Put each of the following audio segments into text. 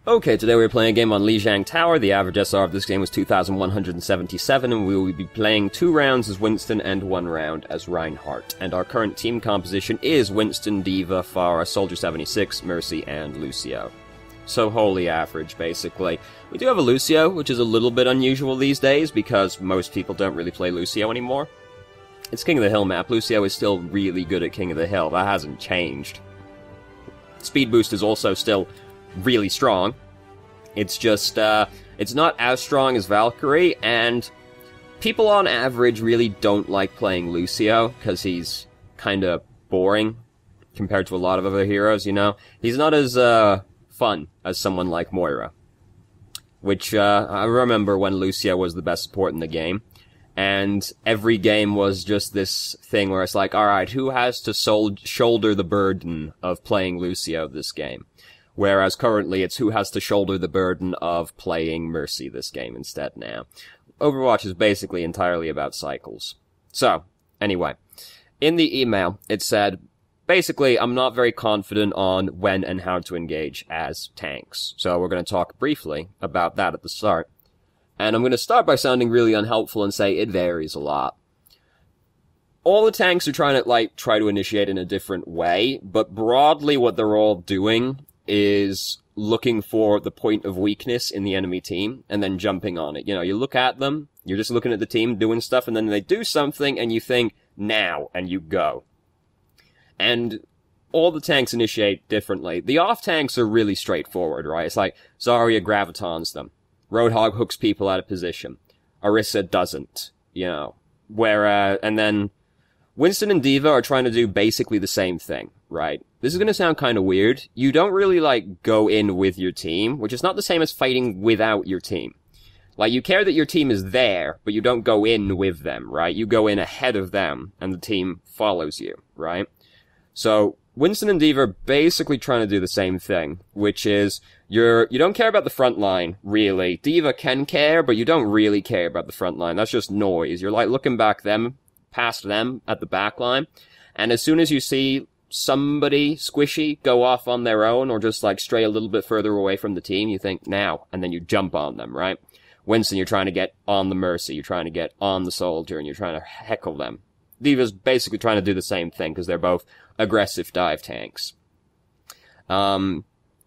Okay, today we're playing a game on Lijiang Tower. The average SR of this game was 2,177, and we will be playing 2 rounds as Winston and 1 round as Reinhardt. And our current team composition is Winston, Diva, Pharah, Soldier 76, Mercy, and Lucio. So wholly average, basically. We do have a Lucio, which is a little bit unusual these days, because most people don't really play Lucio anymore. It's King of the Hill map. Lucio is still really good at King of the Hill. That hasn't changed. Speed boost is also still really strong. It's just, it's not as strong as Valkyrie, and people on average really don't like playing Lucio, because he's kinda boring compared to a lot of other heroes, you know? He's not as, fun as someone like Moira. Which, I remember when Lucio was the best support in the game, and every game was just this thing where it's like, alright, who has to shoulder the burden of playing Lucio this game? Whereas currently it's who has to shoulder the burden of playing Mercy this game instead now. Overwatch is basically entirely about cycles. So, anyway, in the email it said, basically, I'm not very confident on when and how to engage as tanks. So we're going to talk briefly about that at the start. And I'm going to start by sounding really unhelpful and say it varies a lot. All the tanks are trying to, try to initiate in a different way, but broadly what they're all doing is looking for the point of weakness in the enemy team, and then jumping on it. You know, you look at them, you're just looking at the team doing stuff, and then they do something, and you think, now, and you go. And all the tanks initiate differently. The off-tanks are really straightforward, right? It's like, Zarya gravitons them. Roadhog hooks people out of position. Orisa doesn't, you know. Whereas, and then Winston and Diva are trying to do basically the same thing, right? This is gonna sound kinda weird. You don't really, go in with your team, which is not the same as fighting without your team. You care that your team is there, but you don't go in with them, right? You go in ahead of them, and the team follows you, right? So, Winston and Diva are basically trying to do the same thing, which is, you don't care about the front line, really. Diva can care, but you don't really care about the front line. That's just noise. You're looking past them at the back line, and as soon as you see somebody squishy go off on their own, or just stray a little bit further away from the team, you think, now, and then you jump on them, right? Winston, you're trying to get on the Mercy, you're trying to get on the Soldier, and you're trying to heckle them. Diva's basically trying to do the same thing, because they're both aggressive dive tanks.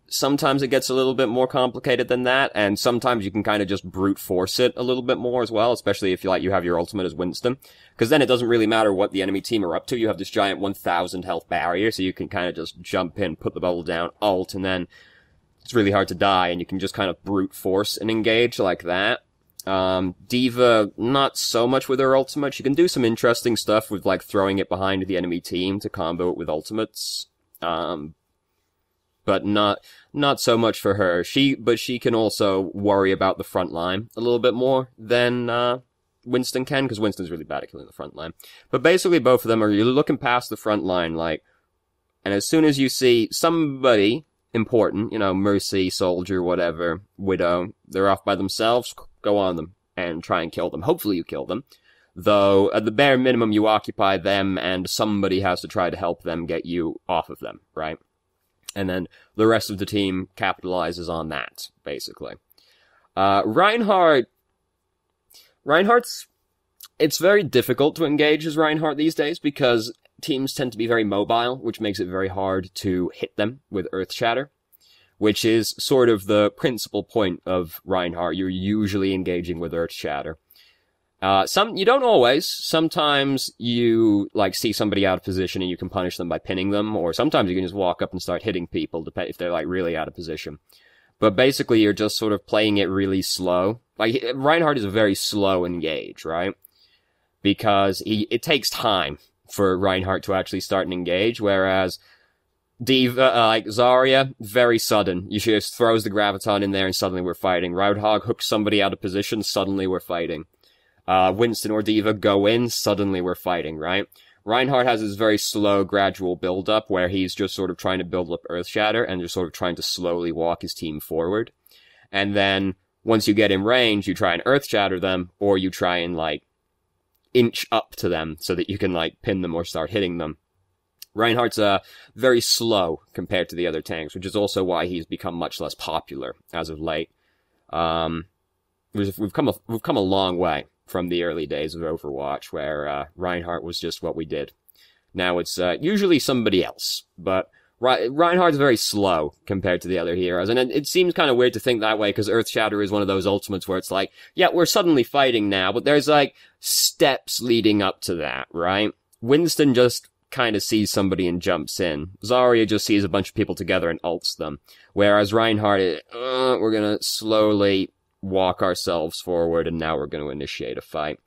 Sometimes it gets a little bit more complicated than that, and sometimes you can kind of just brute force it a little bit more as well, especially if you have your ultimate as Winston. Because then it doesn't really matter what the enemy team are up to. You have this giant 1,000 health barrier, so you can kind of just jump in, put the bubble down, ult, and then it's really hard to die, and you can just kind of brute force and engage like that. Diva, not so much with her ultimate. She can do some interesting stuff with, throwing it behind the enemy team to combo it with ultimates. But not so much for her. But she can also worry about the front line a little bit more than, Winston can, because Winston's really bad at killing the front line. But basically both of them you're looking past the front line, and as soon as you see somebody important, Mercy, Soldier, whatever, Widow, they're off by themselves, go on them and try and kill them. Hopefully you kill them. Though, at the bare minimum, you occupy them, and somebody has to try to help them get you off of them, right? And then the rest of the team capitalizes on that, basically. Reinhardt's, it's very difficult to engage as Reinhardt these days, because teams tend to be very mobile, which makes it very hard to hit them with Earth Shatter, which is sort of the principal point of Reinhardt. You're usually engaging with Earth Shatter. You don't always. Sometimes you, see somebody out of position and you can punish them by pinning them, or sometimes you can just walk up and start hitting people if they're, really out of position. But basically, you're just sort of playing it really slow. Reinhardt is a very slow engage, right? Because it takes time for Reinhardt to actually start and engage, whereas Diva, Zarya, very sudden. She just throws the graviton in there and suddenly we're fighting. Roadhog hooks somebody out of position, suddenly we're fighting. Winston or Diva go in, suddenly we're fighting, right? Reinhardt has this very slow, gradual build-up where he's just sort of trying to build up Earth Shatter and just sort of trying to slowly walk his team forward. And then, once you get in range, you try and Earth Shatter them, or you try and, inch up to them so that you can, pin them or start hitting them. Reinhardt's very slow compared to the other tanks, which is also why he's become much less popular as of late. We've come a long way from the early days of Overwatch, where Reinhardt was just what we did. Now it's usually somebody else, but Reinhardt's very slow compared to the other heroes, and it seems kind of weird to think that way, because Earthshatter is one of those ultimates where it's like, yeah, we're suddenly fighting now, but there's like steps leading up to that, right? Winston just kind of sees somebody and jumps in. Zarya just sees a bunch of people together and ults them. Whereas Reinhardt, we're gonna slowly walk ourselves forward and now we're gonna initiate a fight.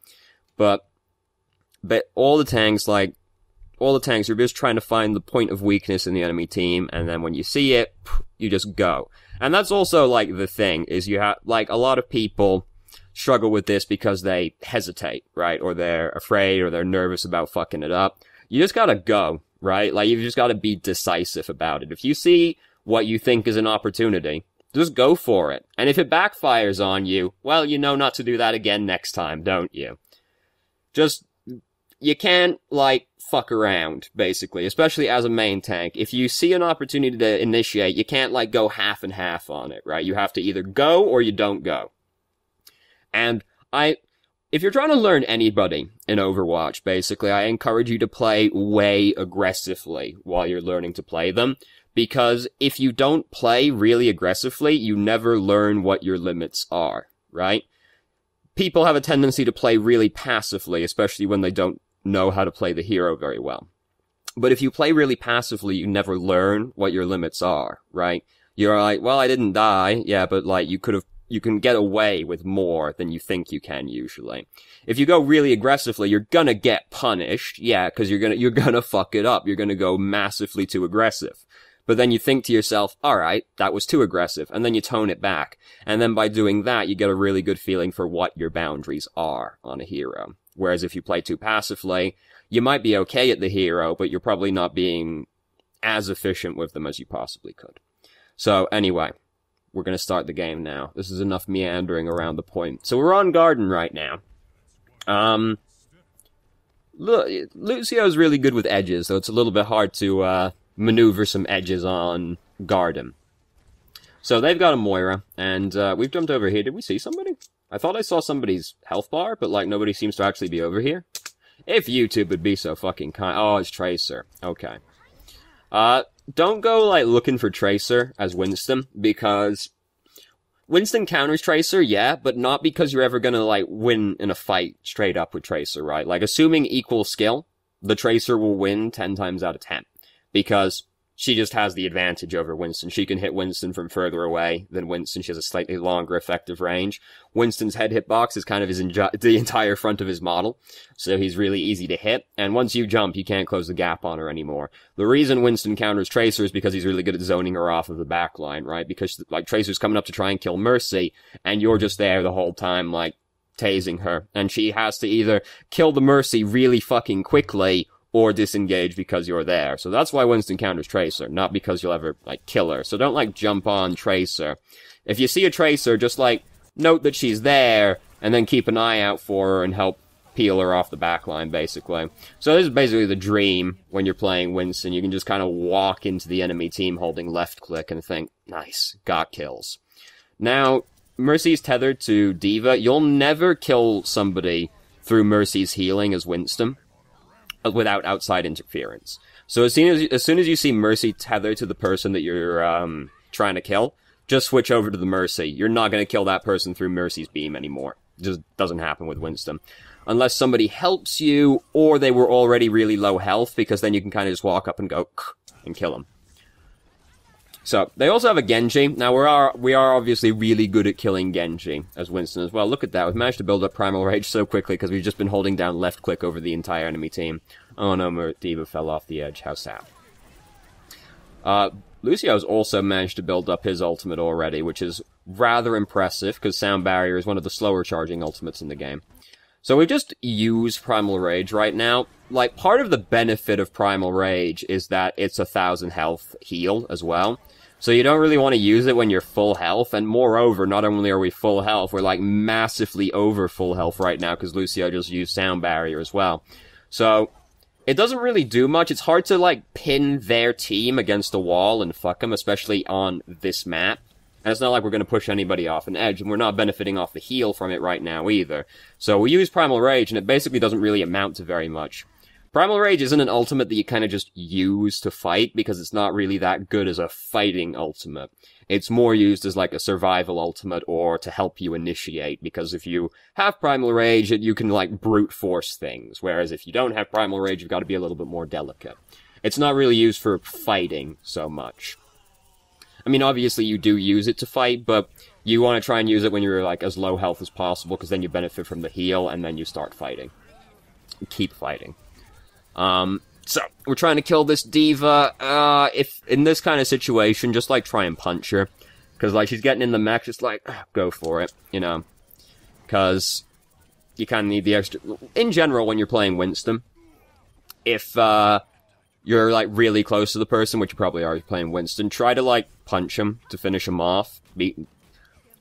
But all the tanks, you're just trying to find the point of weakness in the enemy team, and then when you see it, you just go. And that's also, like, the thing, is you have, like, a lot of people struggle with this because they hesitate, right? Or they're afraid, or they're nervous about fucking it up. You just gotta go, right? Like, you've just gotta be decisive about it. If you see what you think is an opportunity, just go for it. And if it backfires on you, well, you know not to do that again next time, don't you? You can't, like, fuck around, basically, especially as a main tank. If you see an opportunity to initiate, you can't, like, go half and half on it, right? You have to either go or you don't go. And if you're trying to learn anybody in Overwatch, basically, I encourage you to play way aggressively while you're learning to play them. Because if you don't play really aggressively, you never learn what your limits are, right? People have a tendency to play really passively, especially when they don't know how to play the hero very well. But if you play really passively, you never learn what your limits are, right? You're like, well, I didn't die. Yeah, but like, you can get away with more than you think you can usually. If you go really aggressively, you're gonna get punished. Yeah, cause you're gonna fuck it up. You're gonna go massively too aggressive. But then you think to yourself, alright, that was too aggressive. And then you tone it back. And then by doing that, you get a really good feeling for what your boundaries are on a hero. Whereas if you play too passively, you might be okay at the hero, but you're probably not being as efficient with them as you possibly could. So anyway, we're going to start the game now. This is enough meandering around the point. So we're on Garden right now. Lucio's really good with edges, so it's a little bit hard to maneuver some edges on Garden. So they've got a Moira, and we've jumped over here. Did we see somebody? I thought I saw somebody's health bar, but like nobody seems to actually be over here. If YouTube would be so fucking kind. Oh, it's Tracer. Okay. Don't go like looking for Tracer as Winston, because Winston counters Tracer, yeah, but not because you're ever gonna like win in a fight straight up with Tracer, right? Like assuming equal skill, the Tracer will win 10 times out of 10. Because she just has the advantage over Winston. She can hit Winston from further away than Winston. She has a slightly longer effective range. Winston's head hitbox is kind of the entire front of his model, so he's really easy to hit. And once you jump, you can't close the gap on her anymore. The reason Winston counters Tracer is because he's really good at zoning her off of the back line, right? Because, like, Tracer's coming up to try and kill Mercy, and you're just there the whole time, like, tasing her. And she has to either kill the Mercy really fucking quickly, or disengage because you're there. So that's why Winston counters Tracer, not because you'll ever, like, kill her. So don't, like, jump on Tracer. If you see a Tracer, just, like, note that she's there, and then keep an eye out for her and help peel her off the backline, basically. So this is basically the dream when you're playing Winston. You can just kind of walk into the enemy team holding left click and think, nice, got kills. Now, Mercy's tethered to D.Va. You'll never kill somebody through Mercy's healing as Winston without outside interference. So as soon as you see Mercy tethered to the person that you're trying to kill, just switch over to the Mercy. You're not going to kill that person through Mercy's beam anymore. It just doesn't happen with Winston. Unless somebody helps you, or they were already really low health, because then you can kind of just walk up and go and kill them. So, they also have a Genji. Now, we are obviously really good at killing Genji as Winston as well. Look at that. We've managed to build up Primal Rage so quickly because we've just been holding down left click over the entire enemy team. Oh no, D.Va fell off the edge. How sad. Lucio's also managed to build up his ultimate already, which is rather impressive because Sound Barrier is one of the slower charging ultimates in the game. So we just use Primal Rage right now. Like, part of the benefit of Primal Rage is that it's 1,000 health heal as well. So you don't really want to use it when you're full health, and moreover, not only are we full health, we're like massively over full health right now because Lucio just used Sound Barrier as well. So, it doesn't really do much. It's hard to, like, pin their team against a wall and fuck them, especially on this map. And it's not like we're going to push anybody off an edge, and we're not benefiting off the heal from it right now either. So we use Primal Rage, and it basically doesn't really amount to very much. Primal Rage isn't an ultimate that you kind of just use to fight, because it's not really that good as a fighting ultimate. It's more used as like a survival ultimate or to help you initiate, because if you have Primal Rage, you can like brute force things, whereas if you don't have Primal Rage, you've got to be a little bit more delicate. It's not really used for fighting so much. I mean, obviously you do use it to fight, but you want to try and use it when you're like as low health as possible, because then you benefit from the heal, and then you start fighting. Keep fighting. So, we're trying to kill this diva. If in this kind of situation, just, like, try and punch her. Because, like, she's getting in the mech, just, like, go for it, you know. Because you kind of need the extra... In general, when you're playing Winston, if, you're, like, really close to the person, which you probably are playing Winston, try to, like, punch him to finish him off.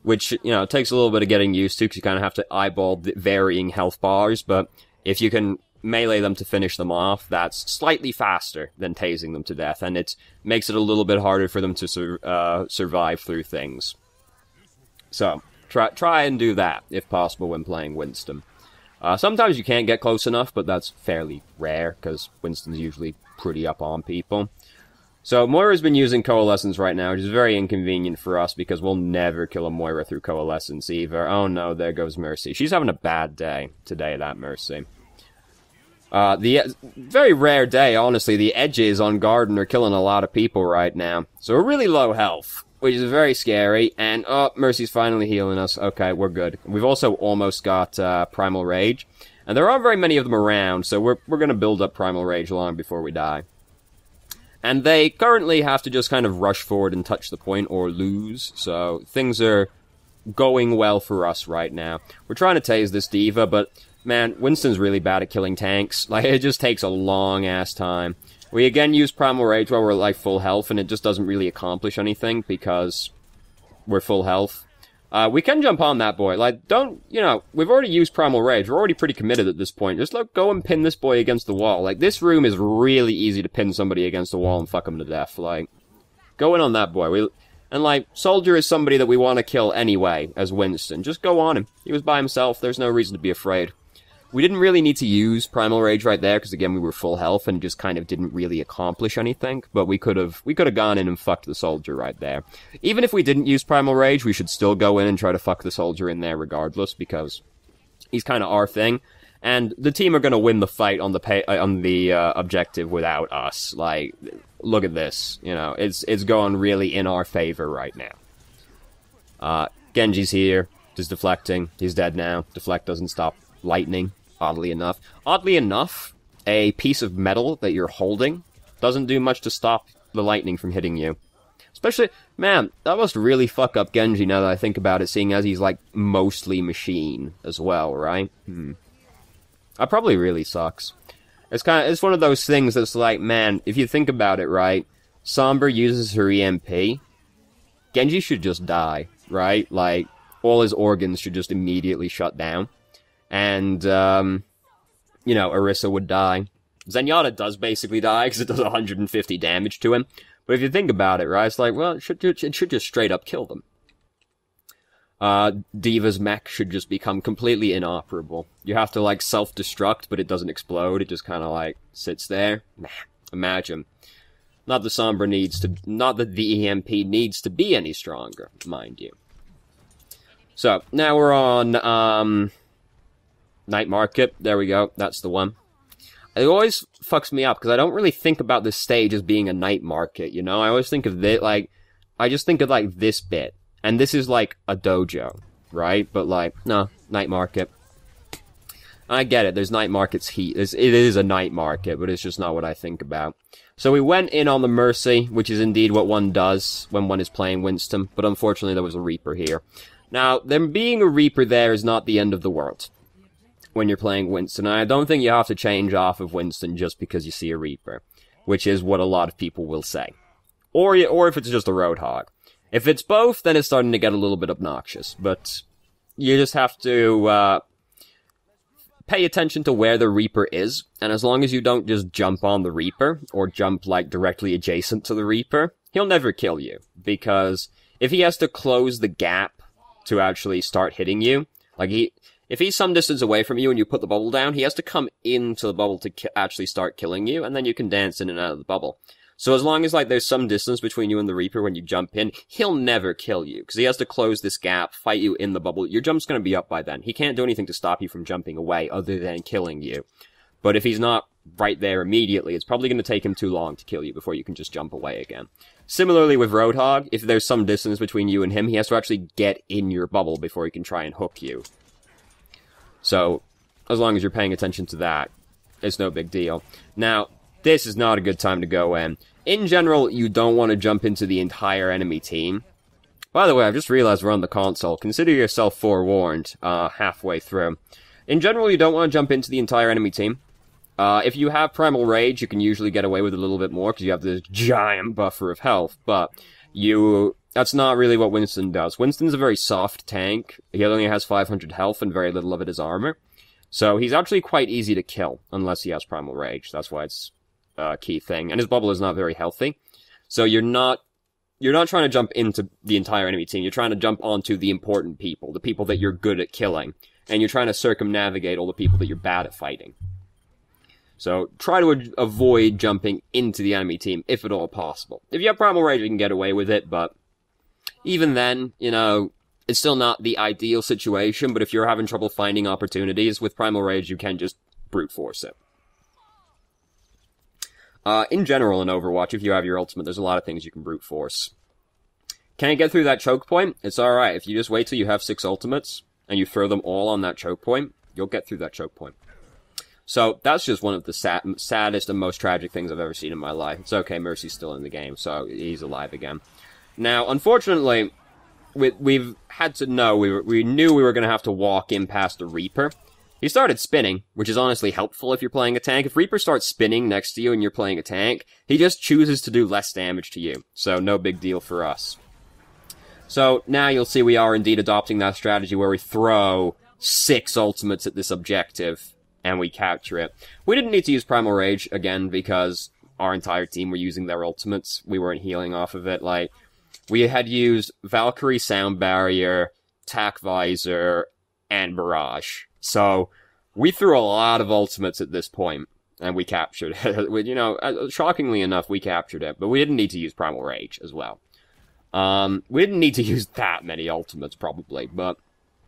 Which, you know, takes a little bit of getting used to, because you kind of have to eyeball the varying health bars, but if you can melee them to finish them off, that's slightly faster than tasing them to death, and it makes it a little bit harder for them to survive through things. So, try and do that, if possible, when playing Winston. Sometimes you can't get close enough, but that's fairly rare, because Winston's usually pretty up on people. So, Moira's been using Coalescence right now, which is very inconvenient for us, because we'll never kill a Moira through Coalescence either. Oh no, there goes Mercy. She's having a bad day today, that Mercy. Very rare day, honestly. The edges on Garden are killing a lot of people right now. So we're really low health, which is very scary. And, oh, Mercy's finally healing us. Okay, we're good. We've also almost got, Primal Rage. And there aren't very many of them around, so we're gonna build up Primal Rage long before we die. And they currently have to just kind of rush forward and touch the point or lose. So things are going well for us right now. We're trying to tase this diva, but... Man, Winston's really bad at killing tanks. Like, it just takes a long-ass time. We again use Primal Rage while we're, like, full health, and it just doesn't really accomplish anything, because we're full health. We can jump on that boy. Like, don't, you know, we've already used Primal Rage. We're already pretty committed at this point. Just, like, go and pin this boy against the wall. Like, this room is really easy to pin somebody against the wall and fuck them to death. Like, go in on that boy. And, like, Soldier is somebody that we want to kill anyway, as Winston. Just go on him. He was by himself. There's no reason to be afraid. We didn't really need to use Primal Rage right there, because again, we were full health and just kind of didn't really accomplish anything, but we could have gone in and fucked the Soldier right there. Even if we didn't use Primal Rage, we should still go in and try to fuck the Soldier in there regardless, because he's kind of our thing, and the team are going to win the fight on the objective without us. Like, look at this, you know, it's going really in our favor right now. Genji's here, just deflecting, he's dead now, deflect doesn't stop lightning. Oddly enough. Oddly enough, a piece of metal that you're holding doesn't do much to stop the lightning from hitting you. Especially, man, that must really fuck up Genji now that I think about it, seeing as he's, like, mostly machine as well, right? That probably really sucks. It's one of those things that's like, man, if you think about it, right? Sombra uses her EMP. Genji should just die, right? Like, all his organs should just immediately shut down. And, you know, Orisa would die. Zenyatta does basically die, because it does 150 damage to him. But if you think about it, right, it's like, well, it should just straight up kill them. Diva's mech should just become completely inoperable. You have to, like, self-destruct, but it doesn't explode. It just kind of, like, sits there. Imagine. Not that the EMP needs to be any stronger, mind you. So, now we're on, Night Market. There we go. That's the one. It always fucks me up, because I don't really think about this stage as being a night market, you know? I always think of it, like, I just think of, like, this bit. And this is, like, a dojo, right? But, like, no, night market. I get it. There's night markets heat. It is a night market, but it's just not what I think about. So we went in on the Mercy, which is indeed what one does when one is playing Winston. But unfortunately, there was a Reaper here. Now, there being a Reaper there is not the end of the world when you're playing Winston. I don't think you have to change off of Winston just because you see a Reaper, which is what a lot of people will say. Or if it's just a Roadhog. If it's both, then it's starting to get a little bit obnoxious, but you just have to pay attention to where the Reaper is, and as long as you don't just jump on the Reaper, or jump, like, directly adjacent to the Reaper, he'll never kill you, because if he has to close the gap to actually start hitting you, like, if he's some distance away from you and you put the bubble down, he has to come into the bubble to actually start killing you, and then you can dance in and out of the bubble. So as long as, like, there's some distance between you and the Reaper when you jump in, he'll never kill you, because he has to close this gap, fight you in the bubble. Your jump's gonna be up by then. He can't do anything to stop you from jumping away other than killing you. But if he's not right there immediately, it's probably gonna take him too long to kill you before you can just jump away again. Similarly with Roadhog, if there's some distance between you and him, he has to actually get in your bubble before he can try and hook you. So, as long as you're paying attention to that, it's no big deal. Now, this is not a good time to go in. In general, you don't want to jump into the entire enemy team. By the way, I've just realized we're on the console. Consider yourself forewarned, halfway through. In general, you don't want to jump into the entire enemy team. If you have Primal Rage, you can usually get away with a little bit more, because you have this giant buffer of health, but that's not really what Winston does. Winston's a very soft tank. He only has 500 health, and very little of it is armor. So he's actually quite easy to kill, unless he has Primal Rage. That's why it's a key thing. And his bubble is not very healthy. So you're not trying to jump into the entire enemy team. You're trying to jump onto the important people, the people that you're good at killing. And you're trying to circumnavigate all the people that you're bad at fighting. So try to avoid jumping into the enemy team, if at all possible. If you have Primal Rage, you can get away with it, but even then, you know, it's still not the ideal situation, but if you're having trouble finding opportunities with Primal Rage, you can just brute force it. In general, in Overwatch, if you have your ultimate, there's a lot of things you can brute force. Can you get through that choke point? It's alright. If you just wait till you have 6 ultimates, and you throw them all on that choke point, you'll get through that choke point. So, that's just one of the saddest and most tragic things I've ever seen in my life. It's okay, Mercy's still in the game, so he's alive again. Now, unfortunately, we've had to know, we knew we were going to have to walk in past the Reaper. He started spinning, which is honestly helpful if you're playing a tank. If Reaper starts spinning next to you and you're playing a tank, he just chooses to do less damage to you. So, no big deal for us. So, now you'll see we are indeed adopting that strategy where we throw 6 ultimates at this objective, and we capture it. We didn't need to use Primal Rage, again, because our entire team were using their ultimates. We weren't healing off of it. Like, we had used Valkyrie Sound Barrier, Tac Visor, and Barrage. So, we threw a lot of ultimates at this point, and we captured it. You know, shockingly enough, we captured it, but we didn't need to use Primal Rage as well. We didn't need to use that many ultimates, probably, but,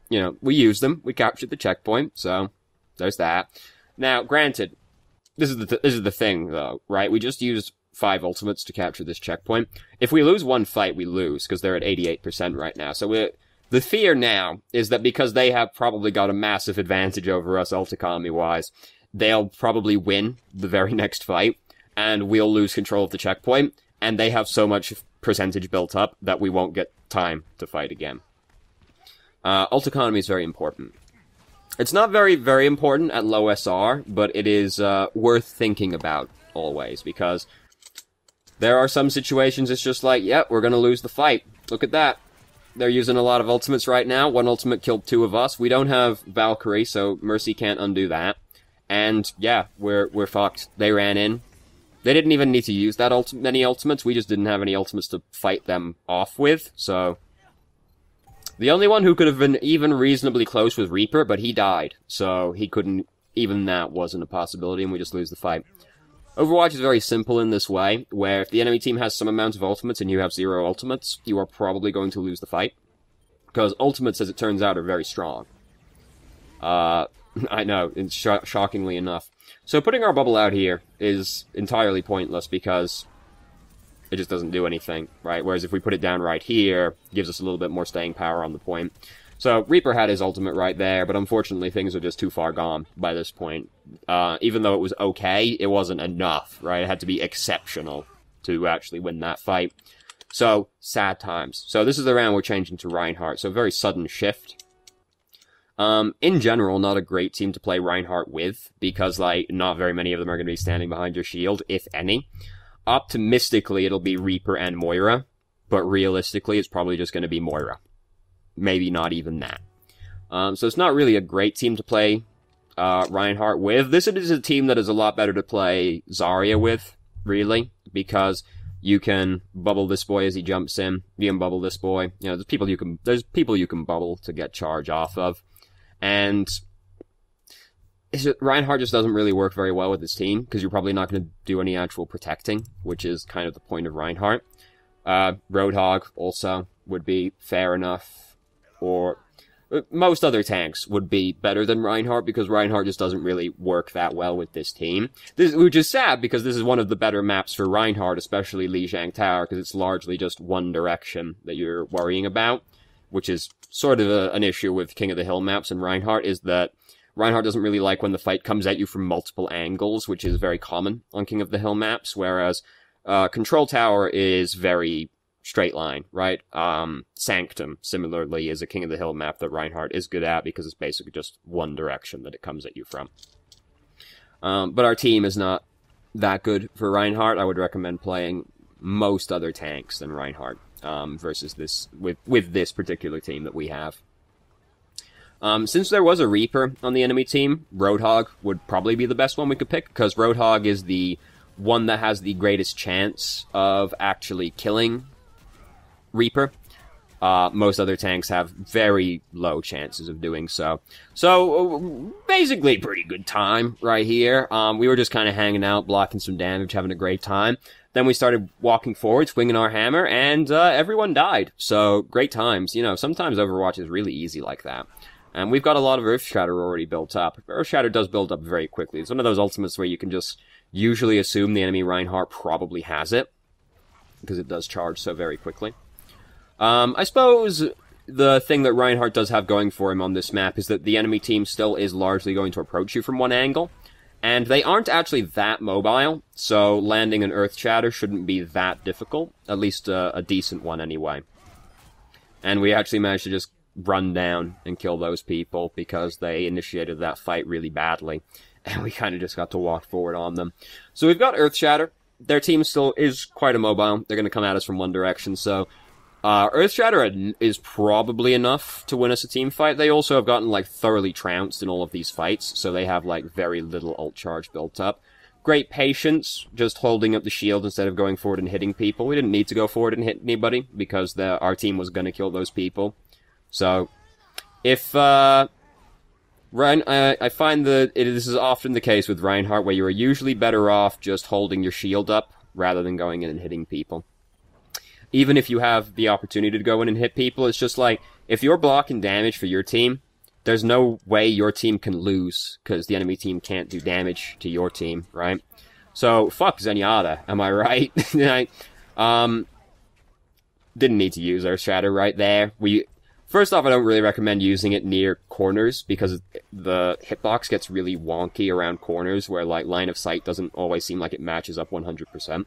you know, we used them. We captured the checkpoint, so there's that. Now, granted, this is the thing, though, right? We just used 5 ultimates to capture this checkpoint. If we lose one fight, we lose, because they're at 88% right now. So the fear now is that because they have probably got a massive advantage over us ult economy-wise, they'll probably win the very next fight, and we'll lose control of the checkpoint, and they have so much percentage built up that we won't get time to fight again. Ult economy is very important. It's not very, very important at low SR, but it is worth thinking about always, because there are some situations it's just like, yep, we're gonna lose the fight. Look at that. They're using a lot of ultimates right now. One ultimate killed 2 of us. We don't have Valkyrie, so Mercy can't undo that. And, yeah, we're fucked. They ran in. They didn't even need to use that many ultimates. We just didn't have any ultimates to fight them off with, so the only one who could have been even reasonably close was Reaper, but he died, so he couldn't, even that wasn't a possibility, and we just lose the fight. Overwatch is very simple in this way, where if the enemy team has some amount of ultimates and you have 0 ultimates, you are probably going to lose the fight. Because ultimates, as it turns out, are very strong. I know, it's shockingly enough. So putting our bubble out here is entirely pointless because it just doesn't do anything, right? Whereas if we put it down right here, it gives us a little bit more staying power on the point. So Reaper had his ultimate right there, but unfortunately things are just too far gone by this point. Even though it was okay, it wasn't enough, right? It had to be exceptional to actually win that fight. So, sad times. So this is the round we're changing to Reinhardt, so very sudden shift. In general, not a great team to play Reinhardt with, because, like, not very many of them are going to be standing behind your shield, if any. Optimistically, it'll be Reaper and Moira, but realistically, it's probably just going to be Moira. Maybe not even that. So it's not really a great team to play Reinhardt with. This is a team that is a lot better to play Zarya with, really, because you can bubble this boy as he jumps in. You can bubble this boy. You know, there's people you can bubble to get charge off of. And Reinhardt just doesn't really work very well with this team, because you're probably not going to do any actual protecting, which is kind of the point of Reinhardt. Roadhog also would be fair enough, or most other tanks would be better than Reinhardt, because Reinhardt just doesn't really work that well with this team. Which is sad, because this is one of the better maps for Reinhardt, especially Lijiang Tower, because it's largely just one direction that you're worrying about, which is sort of an issue with King of the Hill maps and Reinhardt, is that Reinhardt doesn't really like when the fight comes at you from multiple angles, which is very common on King of the Hill maps, whereas Control Tower is very straight line, right? Sanctum, similarly, is a King of the Hill map that Reinhardt is good at, because it's basically just one direction that it comes at you from. But our team is not that good for Reinhardt. I would recommend playing most other tanks than Reinhardt, versus this, with this particular team that we have. Since there was a Reaper on the enemy team, Roadhog would probably be the best one we could pick, because Roadhog is the one that has the greatest chance of actually killing Reaper. Most other tanks have very low chances of doing so. So, basically pretty good time right here. We were just kind of hanging out, blocking some damage, having a great time. Then we started walking forward, swinging our hammer, and everyone died. So, great times. You know, sometimes Overwatch is really easy like that. And we've got a lot of Earth Shatter already built up. Earth Shatter does build up very quickly. It's one of those ultimates where you can just usually assume the enemy Reinhardt probably has it, because it does charge so very quickly. I suppose the thing that Reinhardt does have going for him on this map is that the enemy team still is largely going to approach you from one angle, and they aren't actually that mobile, so landing an Earth Shatter shouldn't be that difficult, at least a decent one anyway. And we actually managed to just run down and kill those people, because they initiated that fight really badly, and we kind of just got to walk forward on them. So we've got Earth Shatter. Their team still is quite immobile. They're going to come at us from one direction, so Earth Shatter is probably enough to win us a team fight. They also have gotten, like, thoroughly trounced in all of these fights, so they have, like, very little ult charge built up. Great patience, just holding up the shield instead of going forward and hitting people. We didn't need to go forward and hit anybody, because our team was going to kill those people. So, if, I find that this is often the case with Reinhardt, where you are usually better off just holding your shield up, rather than going in and hitting people. Even if you have the opportunity to go in and hit people, it's just like, if you're blocking damage for your team, there's no way your team can lose, because the enemy team can't do damage to your team, right? So, fuck Zenyatta, am I right? Didn't need to use Earth Shatter right there. First off, I don't really recommend using it near corners, because the hitbox gets really wonky around corners, where, like, line of sight doesn't always seem like it matches up 100%.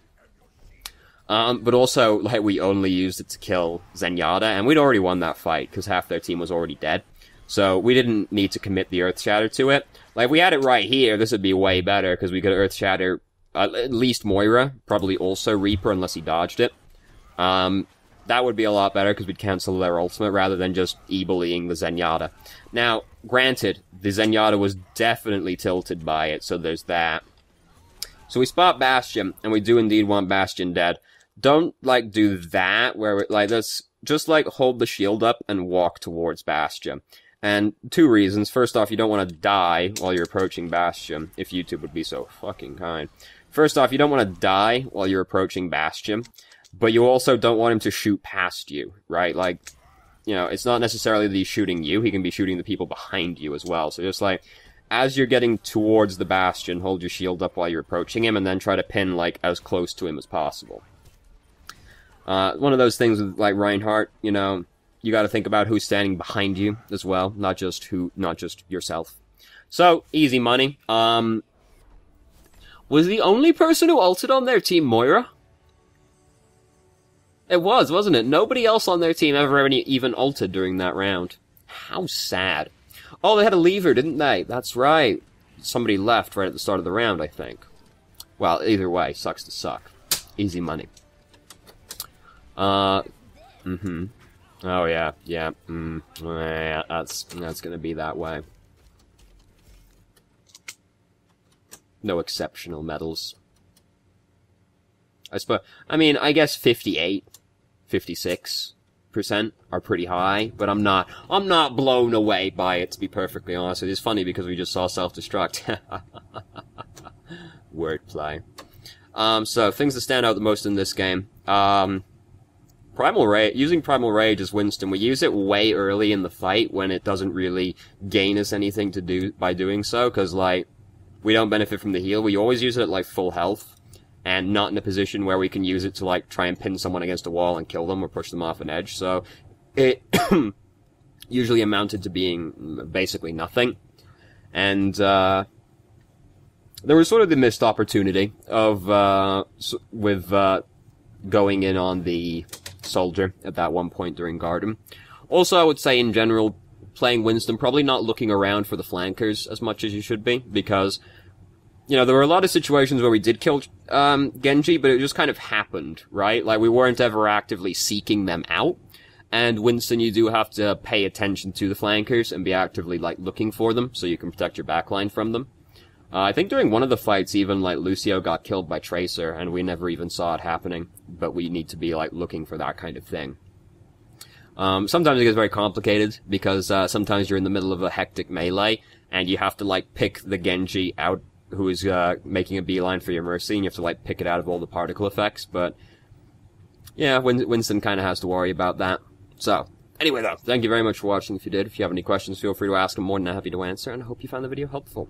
But also, like, we only used it to kill Zenyatta, and we'd already won that fight, because half their team was already dead. So, we didn't need to commit the Earth Shatter to it. Like, if we had it right here, this would be way better, because we could Earth Shatter at least Moira, probably also Reaper, unless he dodged it. That would be a lot better, because we'd cancel their ultimate, rather than just e-bullying the Zenyatta. Now, granted, the Zenyatta was definitely tilted by it, so there's that. So we spot Bastion, and we do indeed want Bastion dead. Don't, like, do that, where, like, let's just, like, hold the shield up and walk towards Bastion. And two reasons. First off, you don't want to die while you're approaching Bastion, if YouTube would be so fucking kind. First off, you don't want to die while you're approaching Bastion, but you also don't want him to shoot past you, right? Like, you know, it's not necessarily that he's shooting you, he can be shooting the people behind you as well. So just, like, as you're getting towards the Bastion, hold your shield up while you're approaching him, and then try to pin, like, as close to him as possible. One of those things with, like, Reinhardt, you know, you gotta think about who's standing behind you as well, not just yourself. So, easy money. Was the only person who ulted on their team Moira? It was, wasn't it? Nobody else on their team ever even ulted during that round. How sad. Oh, they had a lever, didn't they? That's right. Somebody left right at the start of the round, I think. Well, either way, sucks to suck. Easy money. Oh, yeah, yeah, yeah, that's gonna be that way. No exceptional medals. I mean, I guess 58, 56% are pretty high, but I'm not blown away by it, to be perfectly honest. It is funny because we just saw self-destruct. Wordplay. So, things that stand out the most in this game. Using Primal Rage as Winston, we use it way early in the fight when it doesn't really gain us anything to do by doing so, because, like, we don't benefit from the heal. We always use it at, like, full health, and not in a position where we can use it to, like, try and pin someone against a wall and kill them or push them off an edge, so it usually amounted to being basically nothing. And, there was sort of the missed opportunity of, going in on the soldier at that one point during Garden. Also, I would say in general, playing Winston, probably not looking around for the flankers as much as you should be, because, you know, there were a lot of situations where we did kill, Genji, but it just kind of happened, right? Like, we weren't ever actively seeking them out. And Winston, you do have to pay attention to the flankers and be actively, like, looking for them so you can protect your backline from them. I think during one of the fights, even, like, Lucio got killed by Tracer, and we never even saw it happening. But we need to be, like, looking for that kind of thing. Sometimes it gets very complicated, because, sometimes you're in the middle of a hectic melee, and you have to, like, pick the Genji out who is, making a beeline for your Mercy, and you have to, like, pick it out of all the particle effects, but, yeah, Winston kinda has to worry about that. So, anyway though, thank you very much for watching if you did. If you have any questions, feel free to ask. I'm more than happy to answer, and I hope you found the video helpful.